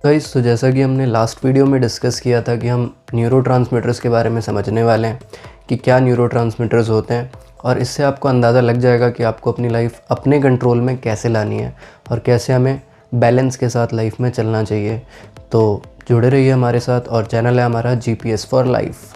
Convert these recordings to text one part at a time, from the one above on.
Guys, तो जैसा कि हमने लास्ट वीडियो में डिस्कस किया था कि हम न्यूरोट्रांसमीटर्स के बारे में समझने वाले हैं कि क्या न्यूरोट्रांसमीटर्स होते हैं, और इससे आपको अंदाज़ा लग जाएगा कि आपको अपनी लाइफ अपने कंट्रोल में कैसे लानी है और कैसे हमें बैलेंस के साथ लाइफ में चलना चाहिए। तो जुड़े रहिए हमारे साथ, और चैनल है हमारा GPS फॉर लाइफ।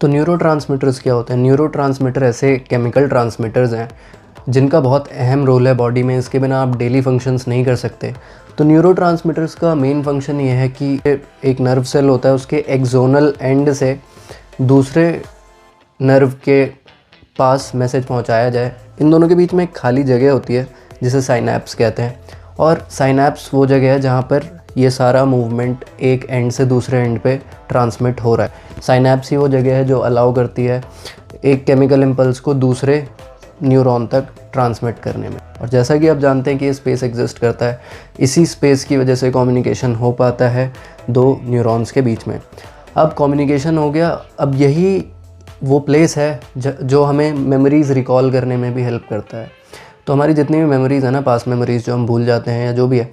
तो न्यूरोट्रांसमीटर्स क्या होते हैं? न्यूरोट्रांसमीटर ऐसे केमिकल ट्रांसमीटर्स हैं जिनका बहुत अहम रोल है बॉडी में। इसके बिना आप डेली फंक्शंस नहीं कर सकते। तो न्यूरोट्रांसमीटर्स का मेन फंक्शन ये है कि एक नर्व सेल होता है, उसके एक्सोनल एंड से दूसरे नर्व के पास मैसेज पहुंचाया जाए। इन दोनों के बीच में एक खाली जगह होती है जिसे साइनैप्स कहते हैं, और साइनैप्स वो जगह है जहाँ पर ये सारा मूवमेंट एक एंड से दूसरे एंड पे ट्रांसमिट हो रहा है। साइनैप्स ही वो जगह है जो अलाउ करती है एक केमिकल इम्पल्स को दूसरे न्यूरॉन तक ट्रांसमिट करने में। और जैसा कि आप जानते हैं कि ये स्पेस एग्जिस्ट करता है, इसी स्पेस की वजह से कम्युनिकेशन हो पाता है दो न्यूरॉन्स के बीच में। अब कम्युनिकेशन हो गया, अब यही वो प्लेस है जो हमें मेमोरीज़ रिकॉल करने में भी हेल्प करता है। तो हमारी जितनी भी मेमोरीज़ है ना, पास्ट मेमोरीज़ जो हम भूल जाते हैं या जो भी है,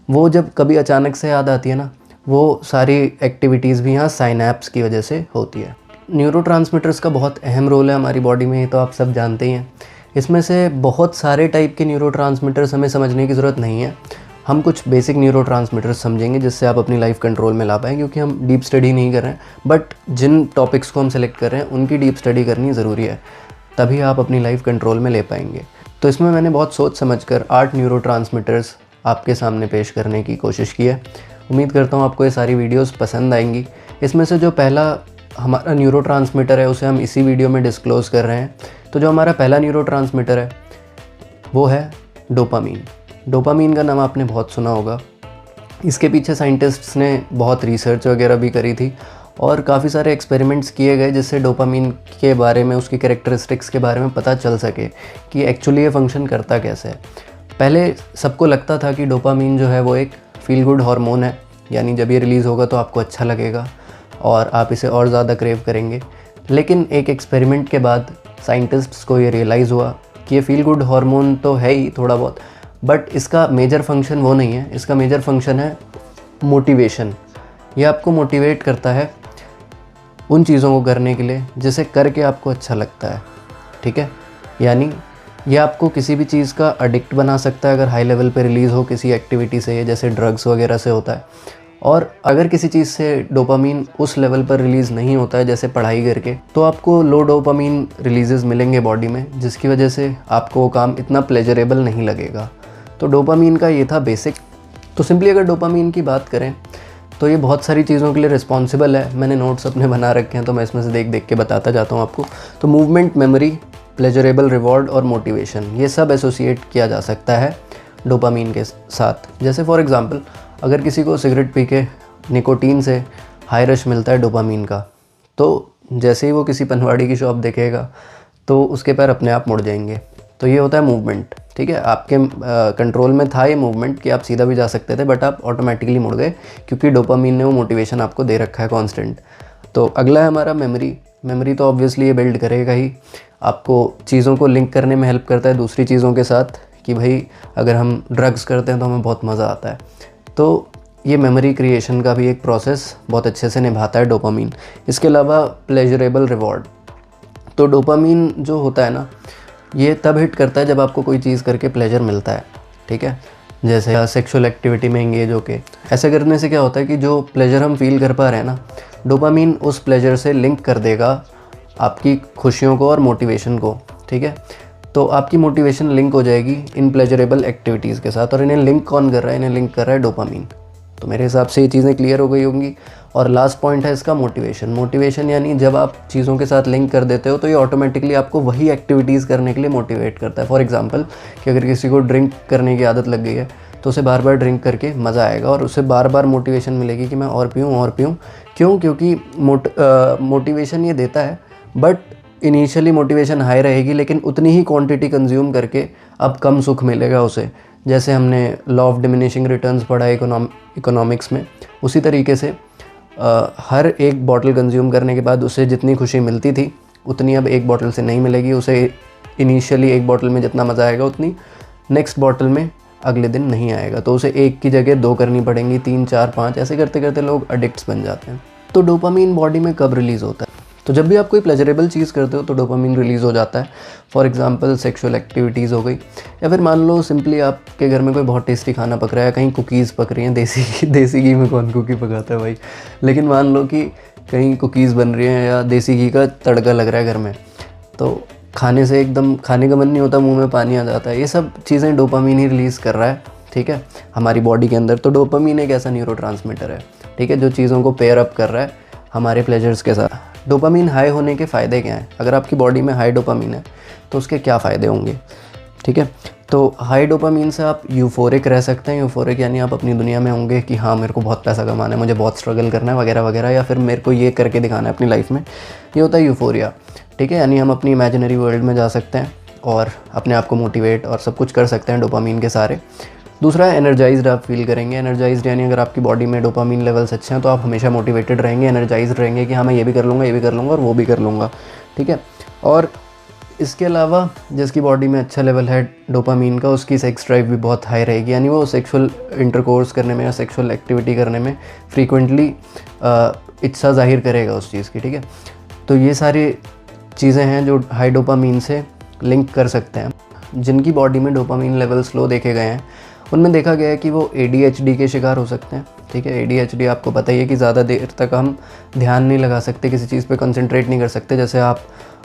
वो जब कभी अचानक से याद आती है ना, वो सारी एक्टिविटीज़ भी यहाँ साइनैप्स की वजह से होती है। न्यूरोट्रांसमीटर्स का बहुत अहम रोल है हमारी बॉडी में, ये तो आप सब जानते ही हैं। इसमें से बहुत सारे टाइप के न्यूरोट्रांसमीटर्स हमें समझने की ज़रूरत नहीं है। हम कुछ बेसिक न्यूरोट्रांसमीटर्स समझेंगे जिससे आप अपनी लाइफ कंट्रोल में ला पाएँ, क्योंकि हम डीप स्टडी नहीं कर रहे हैं, बट जिन टॉपिक्स को हम सेलेक्ट कर रहे हैं उनकी डीप स्टडी करनी ज़रूरी है, तभी आप अपनी लाइफ कंट्रोल में ले पाएंगे। तो इसमें मैंने बहुत सोच समझकर 8 न्यूरोट्रांसमीटर्स आपके सामने पेश करने की कोशिश की है। उम्मीद करता हूँ आपको ये सारी वीडियोस पसंद आएंगी। इसमें से जो पहला हमारा न्यूरोट्रांसमीटर है उसे हम इसी वीडियो में डिस्क्लोज़ कर रहे हैं। तो जो हमारा पहला न्यूरोट्रांसमीटर है वो है डोपामीन। डोपामीन का नाम आपने बहुत सुना होगा। इसके पीछे साइंटिस्ट्स ने बहुत रिसर्च वगैरह भी करी थी और काफ़ी सारे एक्सपेरिमेंट्स किए गए जिससे डोपामीन के बारे में, उसकी कैरेक्टरिस्टिक्स के बारे में पता चल सके कि एक्चुअली ये फंक्शन करता कैसे है। पहले सबको लगता था कि डोपामीन जो है वो एक फील गुड हार्मोन है, यानी जब ये रिलीज़ होगा तो आपको अच्छा लगेगा और आप इसे और ज़्यादा क्रेव करेंगे। लेकिन एक एक्सपेरिमेंट के बाद साइंटिस्ट्स को ये रियलाइज़ हुआ कि ये फील गुड हार्मोन तो है ही थोड़ा बहुत, बट इसका मेजर फंक्शन वो नहीं है। इसका मेजर फंक्शन है मोटिवेशन। ये आपको मोटिवेट करता है उन चीज़ों को करने के लिए जिसे करके आपको अच्छा लगता है, ठीक है। यानी ये आपको किसी भी चीज़ का एडिक्ट बना सकता है अगर हाई लेवल पे रिलीज़ हो किसी एक्टिविटी से, जैसे ड्रग्स वगैरह से होता है। और अगर किसी चीज़ से डोपामीन उस लेवल पर रिलीज़ नहीं होता है, जैसे पढ़ाई करके, तो आपको लो डोपामीन रिलीजेस मिलेंगे बॉडी में, जिसकी वजह से आपको वो काम इतना प्लेजरेबल नहीं लगेगा। तो डोपामीन का ये था बेसिक। तो सिंपली अगर डोपामीन की बात करें तो ये बहुत सारी चीज़ों के लिए रिस्पॉन्सिबल है। मैंने नोट्स अपने बना रखे हैं तो मैं इसमें से देख देख के बताता जाता हूँ आपको। तो मूवमेंट, मेमोरी, प्लेजरेबल रिवॉर्ड और मोटिवेशन, ये सब एसोसिएट किया जा सकता है डोपामीन के साथ। जैसे फॉर एग्ज़ाम्पल, अगर किसी को सिगरेट पी के निकोटीन से हाई रश मिलता है डोपामीन का, तो जैसे ही वो किसी पनवाड़ी की शॉप देखेगा तो उसके पैर अपने आप मुड़ जाएंगे। तो ये होता है मूवमेंट, ठीक है। आपके कंट्रोल में था ये मूवमेंट कि आप सीधा भी जा सकते थे, बट आप ऑटोमेटिकली मुड़ गए क्योंकि डोपामीन ने वो मोटिवेशन आपको दे रखा है कांस्टेंट। तो अगला है हमारा मेमोरी। मेमोरी तो ऑब्वियसली ये बिल्ड करेगा ही, आपको चीज़ों को लिंक करने में हेल्प करता है दूसरी चीज़ों के साथ, कि भाई अगर हम ड्रग्स करते हैं तो हमें बहुत मज़ा आता है। तो ये मेमोरी क्रिएशन का भी एक प्रोसेस बहुत अच्छे से निभाता है डोपामीन। इसके अलावा प्लेजरेबल रिवॉर्ड। तो डोपामीन जो होता है ना, ये तब हिट करता है जब आपको कोई चीज़ करके प्लेजर मिलता है, ठीक है। जैसे सेक्सुअल एक्टिविटी में एंगेज होके, ऐसे करने से क्या होता है कि जो प्लेजर हम फील कर पा रहे हैं ना, डोपामीन उस प्लेजर से लिंक कर देगा आपकी खुशियों को और मोटिवेशन को, ठीक है। तो आपकी मोटिवेशन लिंक हो जाएगी इन प्लेजरेबल एक्टिविटीज़ के साथ, और इन्हें लिंक कौन कर रहा है? इन्हें लिंक कर रहा है डोपामीन। तो मेरे हिसाब से ये चीज़ें क्लियर हो गई होंगी। और लास्ट पॉइंट है इसका मोटिवेशन। मोटिवेशन यानी जब आप चीज़ों के साथ लिंक कर देते हो तो ये ऑटोमेटिकली आपको वही एक्टिविटीज़ करने के लिए मोटिवेट करता है। फॉर एग्जांपल, कि अगर किसी को ड्रिंक करने की आदत लग गई है तो उसे बार बार ड्रिंक करके मज़ा आएगा और उसे बार बार मोटिवेशन मिलेगी कि मैं और पीऊँ और पीऊँ। क्यों? क्योंकि मोटिवेशन ये देता है, बट इनिशियली मोटिवेशन हाई रहेगी, लेकिन उतनी ही क्वांटिटी कंज्यूम करके अब कम सुख मिलेगा उसे। जैसे हमने लॉ ऑफ डिमिनिशिंग रिटर्न्स पढ़ा है इकोनॉमिक्स में, उसी तरीके से हर एक बॉटल कंज्यूम करने के बाद उसे जितनी खुशी मिलती थी उतनी अब एक बॉटल से नहीं मिलेगी। उसे इनिशियली एक बॉटल में जितना मज़ा आएगा उतनी नेक्स्ट बॉटल में अगले दिन नहीं आएगा, तो उसे एक की जगह 2 करनी पड़ेंगी, 3, 4, 5, ऐसे करते करते लोग एडिक्ट्स बन जाते हैं। तो डोपामीन बॉडी में कब रिलीज़ होता है? तो जब भी आप कोई प्लेजरेबल चीज़ करते हो तो डोपामीन रिलीज़ हो जाता है। फॉर एग्जांपल सेक्सुअल एक्टिविटीज़ हो गई, या फिर मान लो सिंपली आपके घर में कोई बहुत टेस्टी खाना पक रहा है, कहीं कुकीज़ पक रही हैं, देसी घी में कौन कुकी पकाता है भाई, लेकिन मान लो कि कहीं कुकीज़ बन रही हैं या देसी घी का तड़का लग रहा है घर में, तो खाने से एकदम खाने का मन नहीं होता, मुंह में पानी आ जाता है। ये सब चीज़ें डोपामीन ही रिलीज़ कर रहा है, ठीक है, हमारी बॉडी के अंदर। तो डोपामीन एक ऐसा न्यूरोट्रांसमीटर है, ठीक है, जो चीज़ों को पेयर अप कर रहा है हमारे प्लेजर्स के साथ। डोपामीन हाई होने के फ़ायदे क्या हैं? अगर आपकी बॉडी में हाई डोपामीन है तो उसके क्या फ़ायदे होंगे, ठीक है। तो हाई डोपामीन से आप यूफोरिक रह सकते हैं। यूफोरिक यानी आप अपनी दुनिया में होंगे कि हाँ मेरे को बहुत पैसा कमाना है, मुझे बहुत स्ट्रगल करना है वगैरह वगैरह, या फिर मेरे को ये करके दिखाना है अपनी लाइफ में, ये होता है यूफोरिया, ठीक है। यानी हम अपनी इमेजिनरी वर्ल्ड में जा सकते हैं और अपने आप को मोटिवेट और सब कुछ कर सकते हैं डोपामीन के सारे। दूसरा है एनर्जाइज्ड, आप फील करेंगे। एनर्जाइज्ड यानी अगर आपकी बॉडी में डोपामीन लेवल्स अच्छे हैं तो आप हमेशा मोटिवेटेड रहेंगे, एनर्जाइज्ड रहेंगे कि हाँ मैं ये भी कर लूँगा, ये भी कर लूँगा और वो भी कर लूँगा, ठीक है। और इसके अलावा जिसकी बॉडी में अच्छा लेवल है डोपामीन का, उसकी सेक्स ड्राइव भी बहुत हाई रहेगी, यानी वो सेक्सुअल इंटरकोर्स करने में या सेक्सुअल एक्टिविटी करने में फ्रीक्वेंटली इच्छा जाहिर करेगा उस चीज़ की, ठीक है। तो ये सारी चीज़ें हैं जो हाई डोपामीन से लिंक कर सकते हैं। जिनकी बॉडी में डोपामीन लेवल स्लो देखे गए हैं उनमें देखा गया है कि वो ADHD के शिकार हो सकते हैं, ठीक है। ADHD आपको पता ही है कि ज़्यादा देर तक हम ध्यान नहीं लगा सकते, किसी चीज़ पे कंसंट्रेट नहीं कर सकते। जैसे आप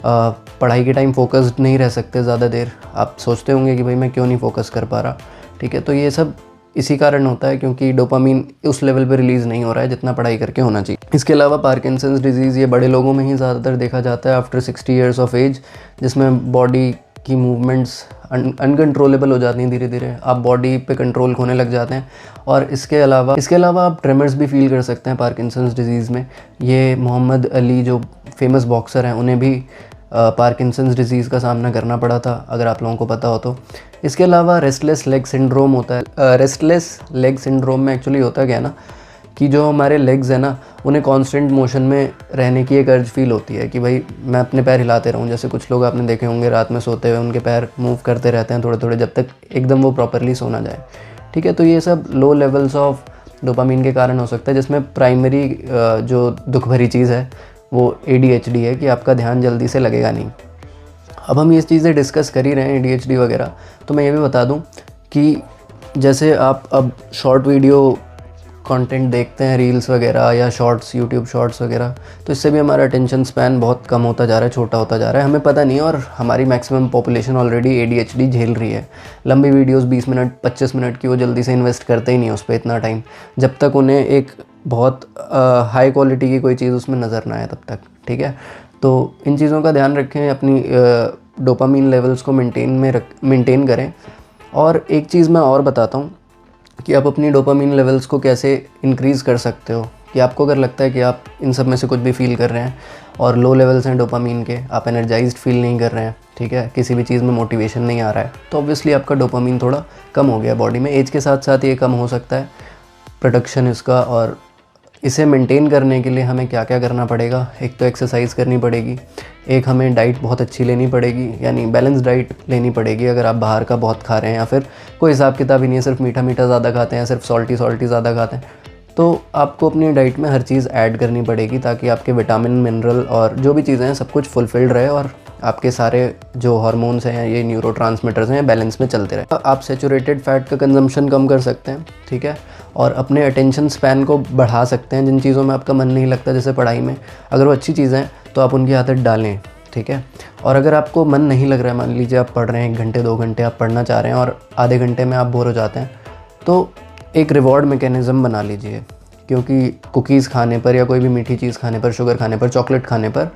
पढ़ाई के टाइम फोकस्ड नहीं रह सकते ज़्यादा देर, आप सोचते होंगे कि भाई मैं क्यों नहीं फोकस कर पा रहा, ठीक है। तो ये सब इसी कारण होता है क्योंकि डोपामीन उस लेवल पे रिलीज़ नहीं हो रहा है जितना पढ़ाई करके होना चाहिए। इसके अलावा पार्किंसंस डिजीज़ ये बड़े लोगों में ही ज़्यादातर देखा जाता है आफ्टर 60 ईयर्स ऑफ एज, जिसमें बॉडी की मूवमेंट्स अनकंट्रोलेबल हो जाती हैं, धीरे धीरे आप बॉडी पे कंट्रोल खोने लग जाते हैं। और इसके अलावा आप ट्रेमर्स भी फील कर सकते हैं पार्किंसंस डिजीज़ में। ये मोहम्मद अली जो फेमस बॉक्सर हैं उन्हें भी पार्किंसंस डिजीज़ का सामना करना पड़ा था, अगर आप लोगों को पता हो तो। इसके अलावा रेस्टलेस लेग सिंड्रोम होता है। रेस्टलेस लेग सिंड्रोम में एक्चुअली होता क्या है ना कि जो हमारे लेग्स हैं ना उन्हें कांस्टेंट मोशन में रहने की एक अर्ज फील होती है कि भाई मैं अपने पैर हिलाते रहूं। जैसे कुछ लोग आपने देखे होंगे रात में सोते हुए उनके पैर मूव करते रहते हैं थोड़े थोड़े जब तक एकदम वो प्रॉपरली सो ना जाए, ठीक है। तो ये सब लो लेवल्स ऑफ डोपामीन के कारण हो सकता है, जिसमें प्राइमरी जो दुख भरी चीज़ है वो ADHD है कि आपका ध्यान जल्दी से लगेगा नहीं। अब हम ये चीज़ें डिस्कस कर ही रहे हैं ADHD वगैरह, तो मैं ये भी बता दूं कि जैसे आप अब शॉर्ट वीडियो कंटेंट देखते हैं, रील्स वगैरह या शॉर्ट्स, यूट्यूब शॉर्ट्स वगैरह, तो इससे भी हमारा अटेंशन स्पैन बहुत कम होता जा रहा है, छोटा होता जा रहा है, हमें पता नहीं है। और हमारी मैक्सिमम पॉपुलेशन ऑलरेडी ADHD झेल रही है। लंबी वीडियोस 20 मिनट 25 मिनट की वो जल्दी से इन्वेस्ट करते ही नहीं उस पर इतना टाइम, जब तक उन्हें एक बहुत हाई क्वालिटी की कोई चीज़ उसमें नज़र ना आए तब तक, ठीक है। तो इन चीज़ों का ध्यान रखें, अपनी डोपामीन लेवल्स को मेंटेन करें। और एक चीज़ मैं और बताता हूँ कि आप अपनी डोपामीन लेवल्स को कैसे इंक्रीज़ कर सकते हो। कि आपको अगर लगता है कि आप इन सब में से कुछ भी फील कर रहे हैं और लो लेवल्स हैं डोपामीन के, आप एनर्जाइज्ड फील नहीं कर रहे हैं, ठीक है, किसी भी चीज़ में मोटिवेशन नहीं आ रहा है, तो ऑब्वियसली आपका डोपामीन थोड़ा कम हो गया बॉडी में। एज के साथ साथ ये कम हो सकता है प्रोडक्शन इसका। और इसे मेंटेन करने के लिए हमें क्या क्या करना पड़ेगा? एक तो एक्सरसाइज करनी पड़ेगी, एक हमें डाइट बहुत अच्छी लेनी पड़ेगी, यानी बैलेंस डाइट लेनी पड़ेगी। अगर आप बाहर का बहुत खा रहे हैं या फिर कोई हिसाब किताब ही नहीं है, सिर्फ मीठा मीठा ज़्यादा खाते हैं, सिर्फ सॉल्टी ज़्यादा खाते हैं, तो आपको अपनी डाइट में हर चीज़ ऐड करनी पड़ेगी ताकि आपके विटामिन, मिनरल और जो भी चीज़ें हैं सब कुछ फुलफिल्ड रहे और आपके सारे जो हार्मोन्स हैं, ये न्यूरोट्रांसमीटर्स हैं, बैलेंस में चलते रहे। आप सैचुरेटेड फैट का कंजम्पशन कम कर सकते हैं, ठीक है, और अपने अटेंशन स्पैन को बढ़ा सकते हैं। जिन चीज़ों में आपका मन नहीं लगता, जैसे पढ़ाई में, अगर वो अच्छी चीज़ें हैं तो आप उनकी आदत डालें, ठीक है। और अगर आपको मन नहीं लग रहा है, मान लीजिए आप पढ़ रहे हैं 1 घंटे 2 घंटे आप पढ़ना चाह रहे हैं और आधे घंटे में आप बोर हो जाते हैं, तो एक रिवॉर्ड मैकेनिज़्म बना लीजिए। क्योंकि कुकीज़ खाने पर या कोई भी मीठी चीज़ खाने पर, शुगर खाने पर, चॉकलेट खाने पर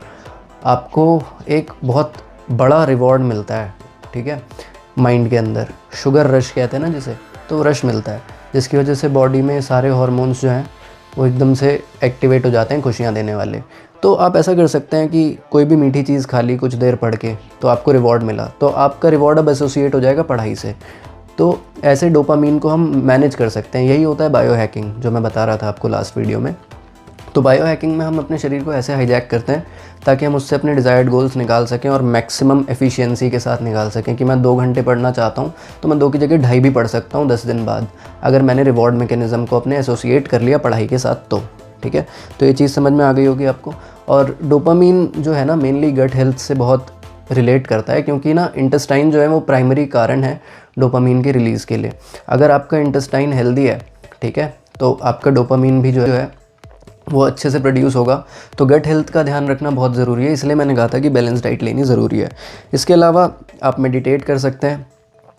आपको एक बहुत बड़ा रिवॉर्ड मिलता है, ठीक है, माइंड के अंदर। शुगर रश कहते हैं ना जिसे, तो रश मिलता है, जिसकी वजह से बॉडी में सारे हार्मोन्स जो हैं वो एकदम से एक्टिवेट हो जाते हैं, खुशियाँ देने वाले। तो आप ऐसा कर सकते हैं कि कोई भी मीठी चीज़ खा ली कुछ देर पढ़ के, तो आपको रिवॉर्ड मिला, तो आपका रिवॉर्ड अब एसोसिएट हो जाएगा पढ़ाई से। तो ऐसे डोपामीन को हम मैनेज कर सकते हैं। यही होता है बायो हैकिंग, जो मैं बता रहा था आपको लास्ट वीडियो में, तो बायो हैकिंग में हम अपने शरीर को ऐसे हाईजैक करते हैं ताकि हम उससे अपने डिज़ायर्ड गोल्स निकाल सकें और मैक्सिमम एफिशिएंसी के साथ निकाल सकें। कि मैं 2 घंटे पढ़ना चाहता हूँ तो मैं 2 की जगह 2.5 भी पढ़ सकता हूँ 10 दिन बाद, अगर मैंने रिवॉर्ड मैकेनिज़्म को अपने एसोसिएट कर लिया पढ़ाई के साथ तो। ठीक है, तो ये चीज़ समझ में आ गई होगी आपको। और डोपामीन जो है ना मेनली गट हेल्थ से बहुत रिलेट करता है, क्योंकि ना इंटेस्टाइन जो है वो प्राइमरी कारण है डोपामीन के रिलीज़ के लिए। अगर आपका इंटेस्टाइन हेल्दी है, ठीक है, तो आपका डोपामीन भी जो है वो अच्छे से प्रोड्यूस होगा। तो गट हेल्थ का ध्यान रखना बहुत ज़रूरी है, इसलिए मैंने कहा था कि बैलेंस डाइट लेनी ज़रूरी है। इसके अलावा आप मेडिटेट कर सकते हैं,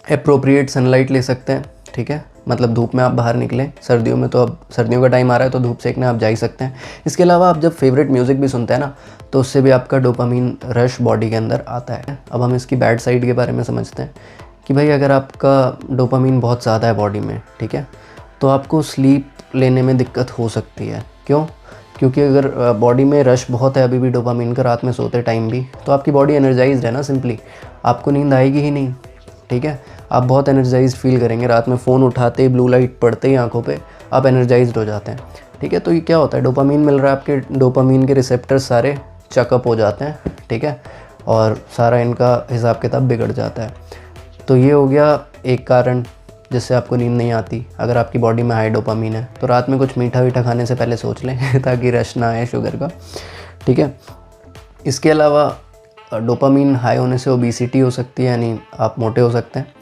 एप्रोप्रिएट सनलाइट ले सकते हैं। ठीक है, मतलब धूप में आप बाहर निकलें, सर्दियों में तो अब सर्दियों का टाइम आ रहा है तो धूप सेकने आप जा ही सकते हैं। इसके अलावा आप जब फेवरेट म्यूज़िक भी सुनते हैं ना तो उससे भी आपका डोपामीन रश बॉडी के अंदर आता है। अब हम इसकी बैड साइड के बारे में समझते हैं कि भाई अगर आपका डोपामीन बहुत ज़्यादा है बॉडी में, ठीक है, तो आपको स्लीप लेने में दिक्कत हो सकती है। क्यों? क्योंकि अगर बॉडी में रश बहुत है अभी भी डोपामीन का रात में सोते टाइम भी, तो आपकी बॉडी एनर्जाइज्ड है ना, सिंपली आपको नींद आएगी ही नहीं। ठीक है, आप बहुत एनर्जाइज्ड फील करेंगे रात में, फ़ोन उठाते ही ब्लू लाइट पड़ते ही आंखों पे आप एनर्जाइज्ड हो जाते हैं। ठीक है, तो ये क्या होता है, डोपामीन मिल रहा है, आपके डोपामीन के रिसेप्टर्स सारे चेकअप हो जाते हैं। ठीक है, और सारा इनका हिसाब किताब बिगड़ जाता है। तो ये हो गया एक कारण जिससे आपको नींद नहीं आती। अगर आपकी बॉडी में हाई डोपामीन है तो रात में कुछ मीठा वीठा खाने से पहले सोच लें ताकि रश ना आए शुगर का। ठीक है, इसके अलावा डोपामीन हाई होने से ओबेसिटी हो सकती है, यानी आप मोटे हो सकते हैं।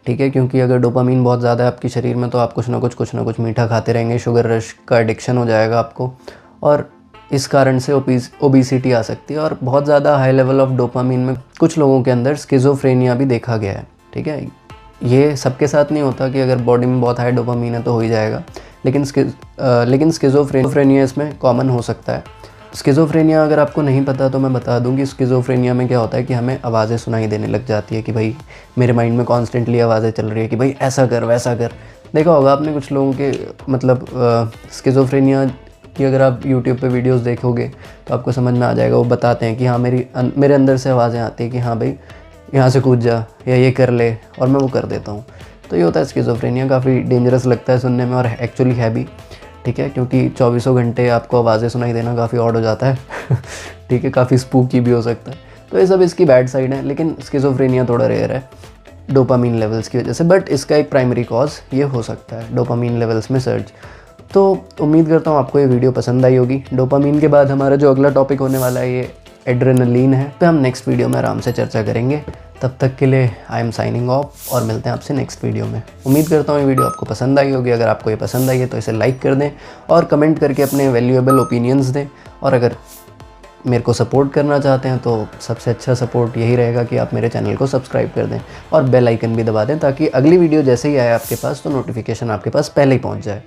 ठीक है, क्योंकि अगर डोपामीन बहुत ज़्यादा है आपके शरीर में तो आप कुछ ना कुछ मीठा खाते रहेंगे, शुगर रश का एडिक्शन हो जाएगा आपको, और इस कारण से ओबेसिटी आ सकती है। और बहुत ज़्यादा हाई लेवल ऑफ डोपामीन में कुछ लोगों के अंदर स्किज़ोफ्रेनिया भी देखा गया है। ठीक है, ये सबके साथ नहीं होता कि अगर बॉडी में बहुत हाई डोपामीन है तो हो ही जाएगा, लेकिन स्किज़ोफ्रेनिया इसमें कॉमन हो सकता है। स्किज़ोफ्रेनिया अगर आपको नहीं पता तो मैं बता दूं कि स्किज़ोफ्रेनिया में क्या होता है कि हमें आवाज़ें सुनाई देने लग जाती है कि भाई मेरे माइंड में कॉन्स्टेंटली आवाज़ें चल रही है कि भाई ऐसा कर वैसा कर। देखा होगा आपने कुछ लोगों के, मतलब स्किज़ोफ्रेनिया की अगर आप यूट्यूब पे वीडियोस देखोगे तो आपको समझ में आ जाएगा। वो बताते हैं कि हाँ मेरे अंदर से आवाज़ें आती हैं कि हाँ भाई यहाँ से कूद जा या ये कर ले, और मैं वो कर देता हूँ। तो ये होता है स्किज़ोफ्रेनिया। काफ़ी डेंजरस लगता है सुनने में और एक्चुअली है भी। ठीक है, क्योंकि 24 घंटे आपको आवाज़ें सुनाई देना काफ़ी ऑड हो जाता है ठीक है, काफ़ी स्पूकी भी हो सकता है। तो ये सब इसकी बैड साइड है, लेकिन स्किज़ोफ्रेनिया थोड़ा रेयर है डोपामीन लेवल्स की वजह से। बट इसका एक प्राइमरी कॉज ये हो सकता है डोपामीन लेवल्स में सर्ज। तो उम्मीद करता हूँ आपको ये वीडियो पसंद आई होगी। डोपामीन के बाद हमारा जो अगला टॉपिक होने वाला है ये एड्रेनलिन है, तो हम नेक्स्ट वीडियो में आराम से चर्चा करेंगे। तब तक के लिए आई एम साइनिंग ऑफ और मिलते हैं आपसे नेक्स्ट वीडियो में। उम्मीद करता हूँ ये वीडियो आपको पसंद आई होगी। अगर आपको ये पसंद आई है तो इसे लाइक कर दें और कमेंट करके अपने वैल्यूएबल ओपिनियंस दें। और अगर मेरे को सपोर्ट करना चाहते हैं तो सबसे अच्छा सपोर्ट यही रहेगा कि आप मेरे चैनल को सब्सक्राइब कर दें और बेल आइकन भी दबा दें, ताकि अगली वीडियो जैसे ही आए आपके पास तो नोटिफिकेशन आपके पास पहले ही पहुँच जाए।